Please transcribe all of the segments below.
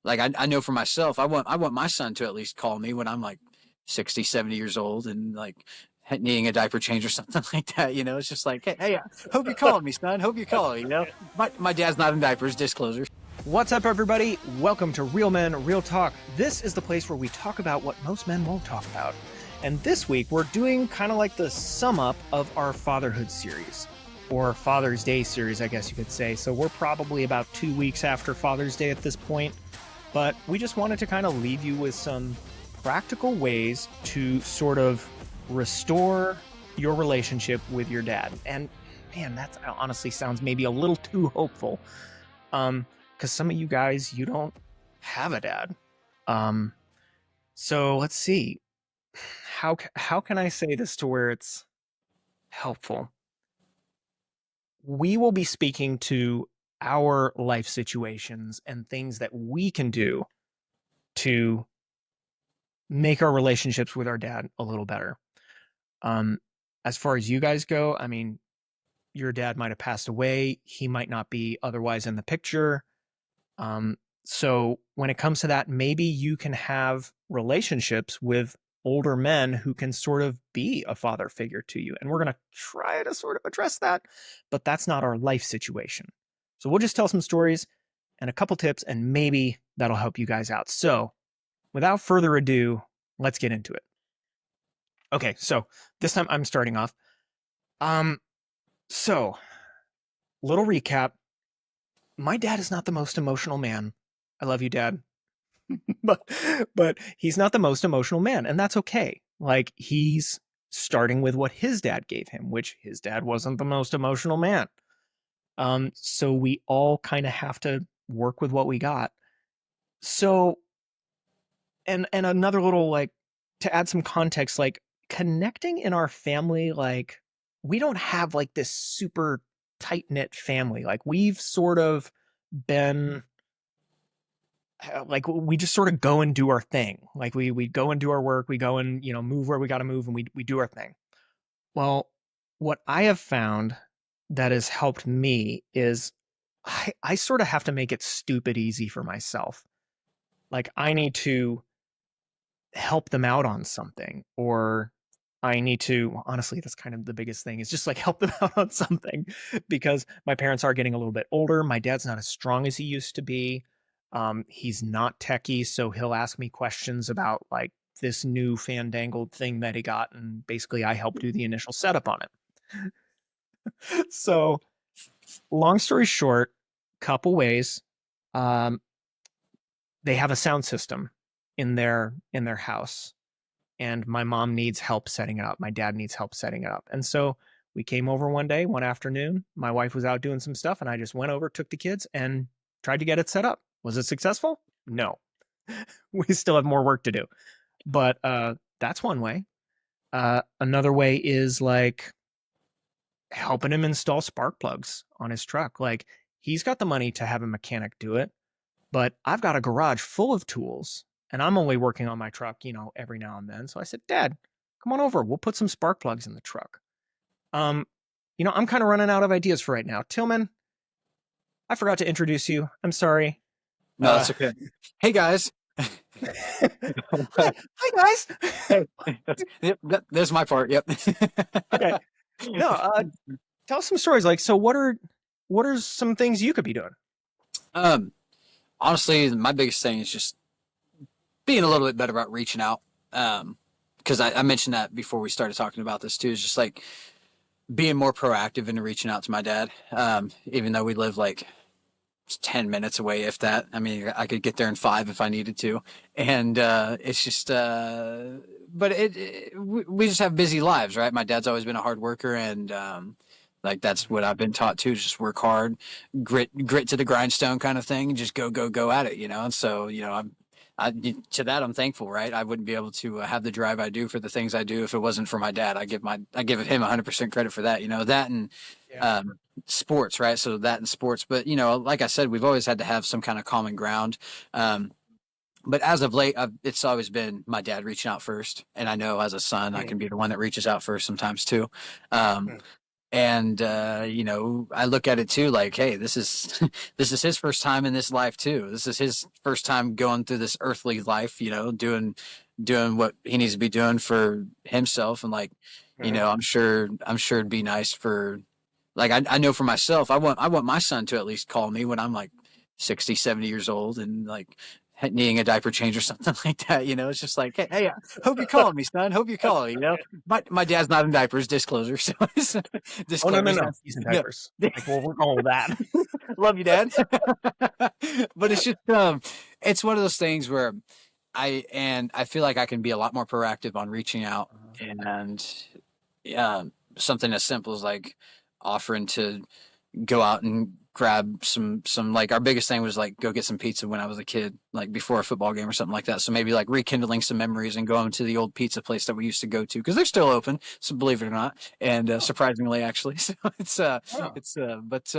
Like I know for myself, I want my son to at least call me when I'm like 60, 70 years old and like needing a diaper change or something like that. It's just like, hey, hope you called me, son. Hope you called. My dad's not in diapers. Disclosure. What's up, everybody? Welcome to Real Men, Real Talk. This is the place where we talk about what most men won't talk about. And this week, we're doing kind of like the sum up of our Fatherhood series, or Father's Day series, I guess you could say. So we're probably about 2 weeks after Father's Day at this point. But we just wanted to kind of leave you with some practical ways to sort of restore your relationship with your dad. And man, that honestly sounds maybe a little too hopeful. Because some of you guys, you don't have a dad. So let's see. How can I say this to where it's helpful? We will be speaking to our life situations and things that we can do to make our relationships with our dad a little better. As far as you guys go, I mean, your dad might have passed away. He might not be otherwise in the picture. So when it comes to that, maybe you can have relationships with older men who can sort of be a father figure to you. And we're going to try to sort of address that, but that's not our life situation. So we'll just tell some stories and a couple tips, and maybe that'll help you guys out. So without further ado, let's get into it. Okay, so this time I'm starting off. So little recap. My dad is not the most emotional man. I love you, Dad. but he's not the most emotional man, and that's okay. Like, he's starting with what his dad gave him, which his dad wasn't the most emotional man. So we all kind of have to work with what we got. So, and another little, like, to add some context, like, connecting in our family, like, we don't have like this super tight-knit family. Like, we've sort of been like, we just sort of go and do our thing. Like, we go and do our work, we go and, move where we got to move, and we do our thing. Well, what I have found that has helped me is I sort of have to make it stupid easy for myself. Like, I need to help them out on something, or I need to, honestly, that's kind of the biggest thing, is just like help them out on something, because my parents are getting a little bit older. My dad's not as strong as he used to be. He's not techie, so he'll ask me questions about like this new fandangled thing that he got, and basically I help do the initial setup on it. So, long story short, couple ways. Um, they have a sound system in their house, and my mom needs help setting it up. My dad needs help setting it up. And so we came over one day, one afternoon. My wife was out doing some stuff, and I just went over, took the kids, and tried to get it set up. Was it successful? No. We still have more work to do. But that's one way. Another way is like helping him install spark plugs on his truck. Like, he's got the money to have a mechanic do it, but I've got a garage full of tools, and I'm only working on my truck, every now and then. So I said, Dad, come on over. We'll put some spark plugs in the truck. I'm kind of running out of ideas for right now. Tilghman, I forgot to introduce you. I'm sorry. No, that's okay. Hey guys. Hi guys. Yep, there's my part. Yep. Okay. No, tell us some stories. Like, so what are some things you could be doing? Honestly, my biggest thing is just being a little bit better about reaching out. Because I mentioned that before we started talking about this too. Is just like being more proactive in reaching out to my dad. Even though we live like 10 minutes away, if that. I mean, I could get there in 5 if I needed to. And it's just, but we just have busy lives, right? My dad's always been a hard worker, and like that's what I've been taught too, just work hard, grit to the grindstone kind of thing, and just go at it, And so, to that I'm thankful, right? I wouldn't be able to have the drive I do for the things I do if it wasn't for my dad. I give him 100% credit for that, that and sports, right? So that and sports, but like I said, we've always had to have some kind of common ground. But as of late, it's always been my dad reaching out first, and I know as a son, I can be the one that reaches out first sometimes too. And I look at it too, like, hey, this is this is his first time in this life too. This is his first time going through this earthly life, doing what he needs to be doing for himself. And like, Mhm. I'm sure it'd be nice for, like, I know for myself, I want my son to at least call me when I'm like 60, 70 years old and like needing a diaper change or something like that. It's just like, hey, hope you're calling me, son. Hope you're calling. My dad's not in diapers, disclosure. So it's Oh, no, disclaimer. no, He's no. not. He's in No. diapers. Like, well, we're going with that. Love you, Dad. But it's just it's one of those things where I feel like I can be a lot more proactive on reaching out, Uh-huh. and something as simple as like offering to go out and grab some, like, our biggest thing was like go get some pizza when I was a kid, like before a football game or something like that. So maybe like rekindling some memories and going to the old pizza place that we used to go to, because they're still open, so believe it or not, and Oh, surprisingly actually. So oh, but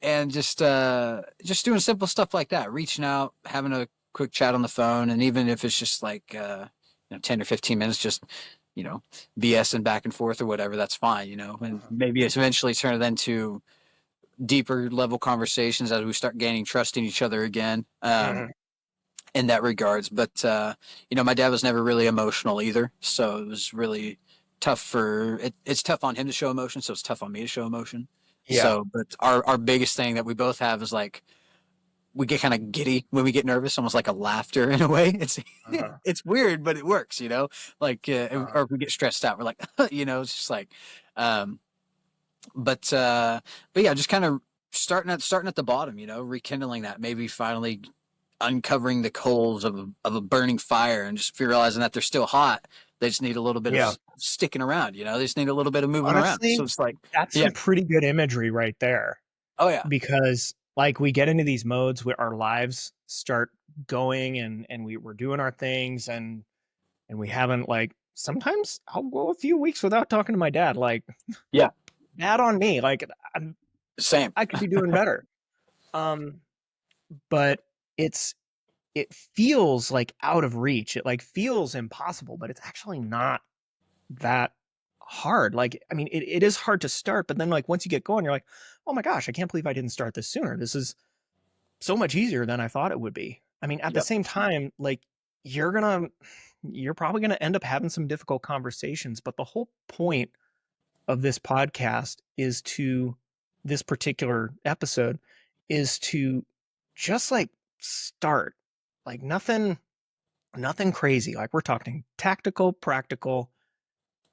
and just doing simple stuff like that, reaching out, having a quick chat on the phone, and even if it's just like 10 or 15 minutes, just you know BSing back and forth or whatever, that's fine, and uh-huh. maybe it's eventually turn it into deeper level conversations as we start gaining trust in each other again, Mhm. in that regards. But my dad was never really emotional either, so it was really tough it's tough on him to show emotion, so it's tough on me to show emotion. Yeah. So, but our biggest thing that we both have is like we get kind of giddy when we get nervous, almost like a laughter in a way. It's Uh-huh. it's weird, but it works. Like, Uh-huh. or if we get stressed out, we're like, it's just like, um, but yeah, just kind of starting at the bottom, rekindling that, maybe finally uncovering the coals of a burning fire, and just realizing that they're still hot. They just need a little bit of Yeah. sticking around. They just need a little bit of moving around. So Honestly, it's like, that's yeah, some pretty good imagery right there, oh yeah, because like we get into these modes where our lives start going, and we're doing our things, and we haven't, like, sometimes I'll go a few weeks without talking to my dad. Like, yeah, bad on me. Like, I'm, same, I could be doing better. Um, but it's it feels like out of reach. It like feels impossible, but it's actually not that hard. Like, I mean, it is hard to start, but then like once you get going, you're like, oh my gosh, I can't believe I didn't start this sooner. This is so much easier than I thought it would be. I mean, at the yep, same time, like, you're gonna you're probably gonna end up having some difficult conversations, but the whole point of this podcast is to this particular episode is to just like start, like, nothing crazy. Like, we're talking tactical, practical.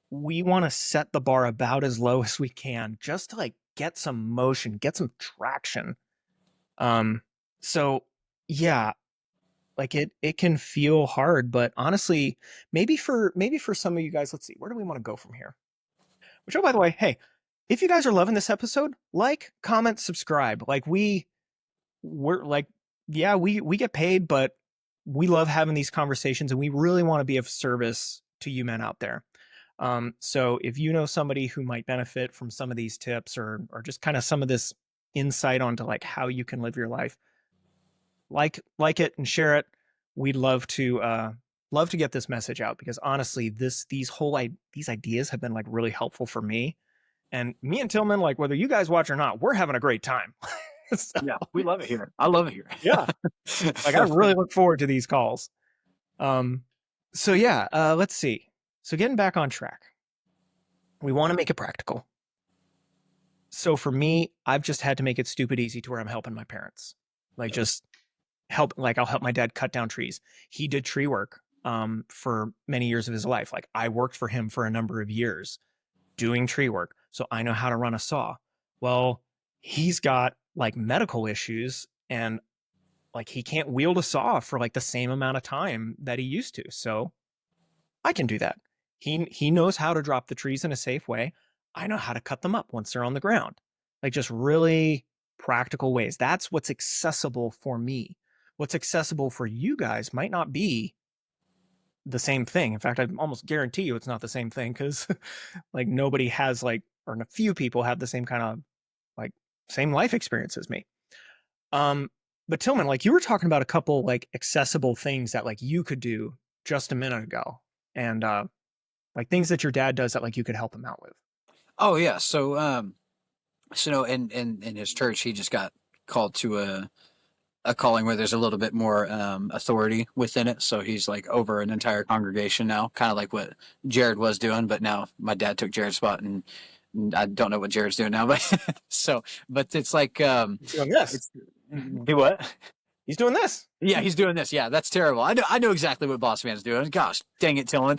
We want to set the bar about as low as we can, just to like get some motion, get some traction. Um, so yeah, like, it can feel hard, but honestly, maybe for some of you guys, let's see, where do we want to go from here? Which, oh, by the way, hey, if you guys are loving this episode, like, comment, subscribe. Like, we're like, yeah, we get paid, but we love having these conversations, and we really want to be of service to you men out there. So if you know somebody who might benefit from some of these tips, or just kind of some of this insight onto like how you can live your life, like it and share it. We'd love to get this message out, because honestly, these ideas have been like really helpful for me. And me and Tillman, like, whether you guys watch or not, we're having a great time. So, yeah, we love it here. I love it here. yeah, like, I really look forward to these calls. Um, so yeah, let's see. So getting back on track, we want to make it practical. So for me, I've just had to make it stupid easy to where I'm helping my parents. Like, just I'll help my dad cut down trees. He did tree work for many years of his life. Like, I worked for him for a number of years doing tree work, so I know how to run a saw. Well, he's got like medical issues, and like he can't wield a saw for like the same amount of time that he used to. So I can do that. He knows how to drop the trees in a safe way. I know how to cut them up once they're on the ground. Like, just really practical ways. That's what's accessible for me. What's accessible for you guys might not be the same thing. In fact, I almost guarantee you it's not the same thing, because like nobody has, like, or a few people have the same kind of, like, same life experience as me. Um, but Tillman, like, you were talking about a couple like accessible things that like you could do just a minute ago, and like things that your dad does that like you could help him out with. Oh yeah. So in his church, he just got called to a calling where there's a little bit more authority within it. So he's like over an entire congregation now, kind of like what Jared was doing. But now my dad took Jared's spot, and I don't know what Jared's doing now. But but it's like He's doing this. it's do what? He's doing this. Yeah, he's doing this. Yeah, that's terrible. I know exactly what Boss Man's doing. Gosh, dang it, Tillman.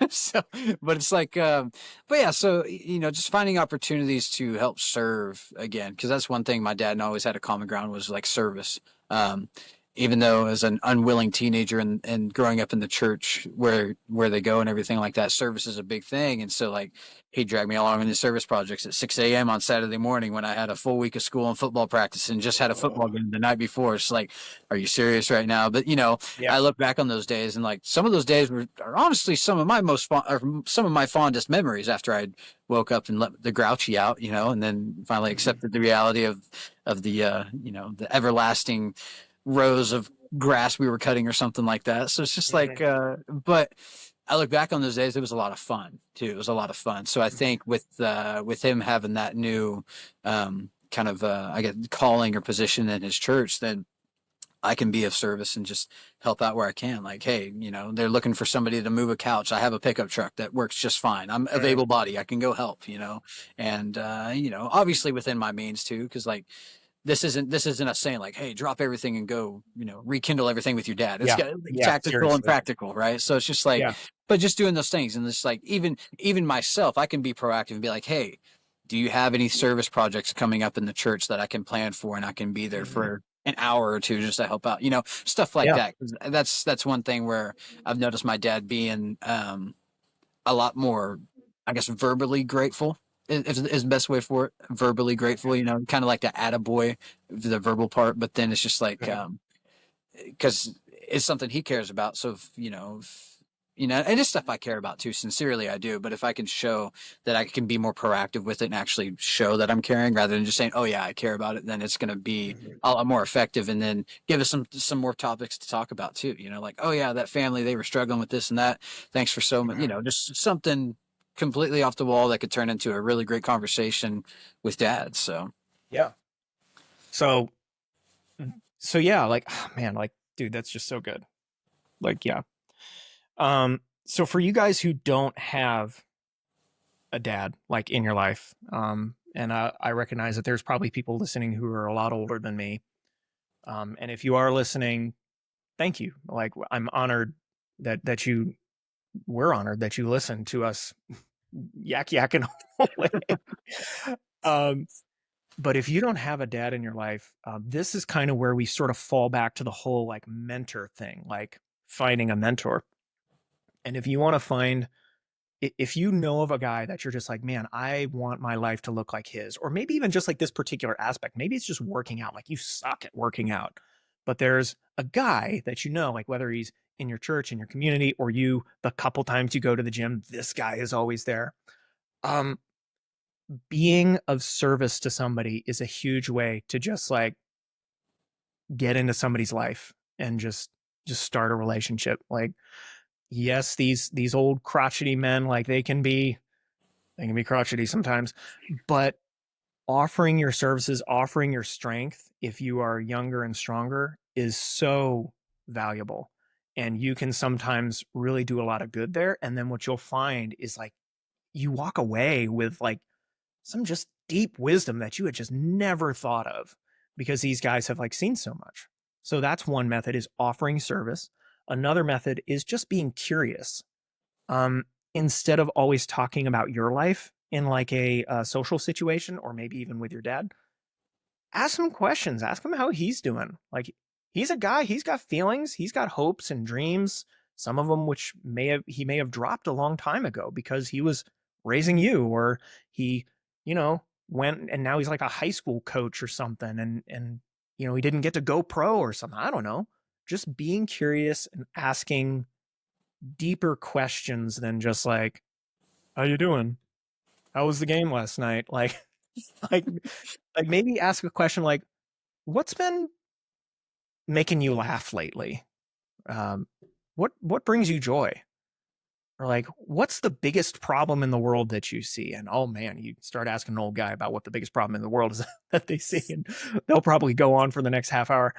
So, but it's like, but yeah. So just finding opportunities to help serve again, because that's one thing my dad and I always had a common ground was like service. Um, Even though as an unwilling teenager and growing up in the church where they go and everything like that, service is a big thing. And so like he dragged me along in the service projects at 6 a.m. on Saturday morning when I had a full week of school and football practice and just had a football Oh, game the night before. It's like, are you serious right now? But yeah. I look back on those days and like some of those days are honestly some of my some of my fondest memories after I woke up and let the grouchy out, and then finally Mhm. accepted the reality of the the everlasting rows of grass we were cutting or something like that. So it's just like, Mhm. but I look back on those days, it was a lot of fun too. It was a lot of fun. So I Mhm. think with him having that new kind of I guess calling or position in his church, then I can be of service and just help out where I can. Like, hey, they're looking for somebody to move a couch. I have a pickup truck that works just fine. I'm of Mhm. able body. I can go help, and obviously within my means too, because like this isn't us saying like, hey, drop everything and go, rekindle everything with your dad. It's Yeah. got like, Yeah. tactical and Seriously. practical, right? So it's just like, Yeah. but just doing those things, and it's like even myself, I can be proactive and be like, hey, do you have any service projects coming up in the church that I can plan for and I can be there Mhm. for an hour or two just to help out, stuff like Yeah. that. 'Cause that's one thing where I've noticed my dad being a lot more, I guess, verbally grateful is the best way for it. Verbally grateful, kind of like the attaboy, the verbal part, but then it's just like, Mhm. because it's something he cares about. So, and it's stuff I care about too. Sincerely, I do. But if I can show that I can be more proactive with it and actually show that I'm caring rather than just saying, oh, yeah, I care about it, then it's going to be Mhm. a lot more effective. And then give us some more topics to talk about too. Like, oh, yeah, that family, they were struggling with this and that. Thanks for so much, Mhm. just something completely off the wall that could turn into a really great conversation with dad. So, Yeah. So, so yeah, like, man, like, dude, that's just so good. Like, yeah. So for you guys who don't have a dad like in your life, and I recognize that there's probably people listening who are a lot older than me. And if you are listening, thank you. Like, I'm honored that you we're honored that you listen to us yak and away. Um, but if you don't have a dad in your life, this is kind of where we sort of fall back to the whole like mentor thing, like finding a mentor. And if you want to find if you know of a guy that you're just like, man, I want my life to look like his, or maybe even just like this particular aspect, maybe it's just working out, like you suck at working out, but there's a guy that like whether he's in your church, in your community, or you, the couple times you go to the gym, this guy is always there. Um, Being of service to somebody is a huge way to just like get into somebody's life and just start a relationship. Like, yes, these old crotchety men, like they can be crotchety sometimes, but offering your services, offering your strength if you are younger and stronger is so valuable. And you can sometimes really do a lot of good there. And then what you'll find is like you walk away with like some just deep wisdom that you had just never thought of because these guys have like seen so much. So that's one method is offering service. Another method is just being curious. Um, Instead of always talking about your life in like a social situation or maybe even with your dad, ask him questions. Ask him how he's doing. Like he's a guy, he's got feelings, he's got hopes and dreams, some of them which he may have dropped a long time ago because he was raising you or he, you know, went and now he's like a high school coach or something and he didn't get to go pro or something. I don't know. Just being curious and asking deeper questions than just like, how you doing? How was the game last night? Like like maybe ask a question like, what's been making you laugh lately? Um, what brings you joy? or like, what's the biggest problem in the world that you see? And oh man, you start asking an old guy about what the biggest problem in the world is that they see, and they'll probably go on for the next half hour.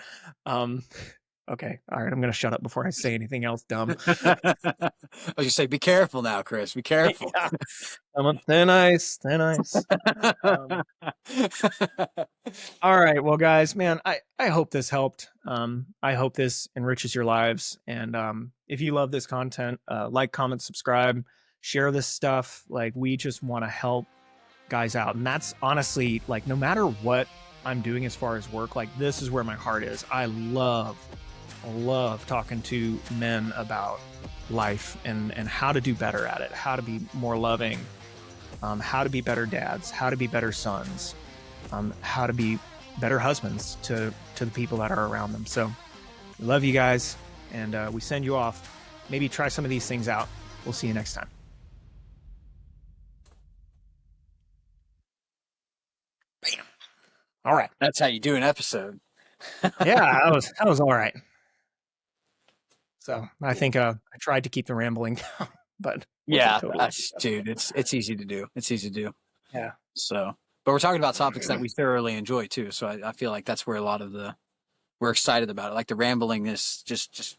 Okay, all right, I'm gonna shut up before I say anything else dumb. I was gonna say, be careful now, Chris. Be careful. Yeah, I'm on thin ice, thin ice. Um, all right, well, guys, man, I hope this helped. I hope this enriches your lives. And if you love this content, like, comment, subscribe, share this stuff. Like, we just want to help guys out, and that's honestly, like, no matter what I'm doing as far as work, like, this is where my heart is. I love talking to men about life and how to do better at it, how to be more loving, how to be better dads, how to be better sons, how to be better husbands to the people that are around them. So we love you guys, and we send you off. Maybe try some of these things out. We'll see you next time. Bam. All right. That's how you do an episode. Yeah, that was all right. So I think I tried to keep the rambling down, but Yeah, totally dude, it's easy to do. It's easy to do. yeah. So, but we're talking about topics that we thoroughly enjoy too. So I feel like that's where a lot of we're excited about it. Like the rambling is just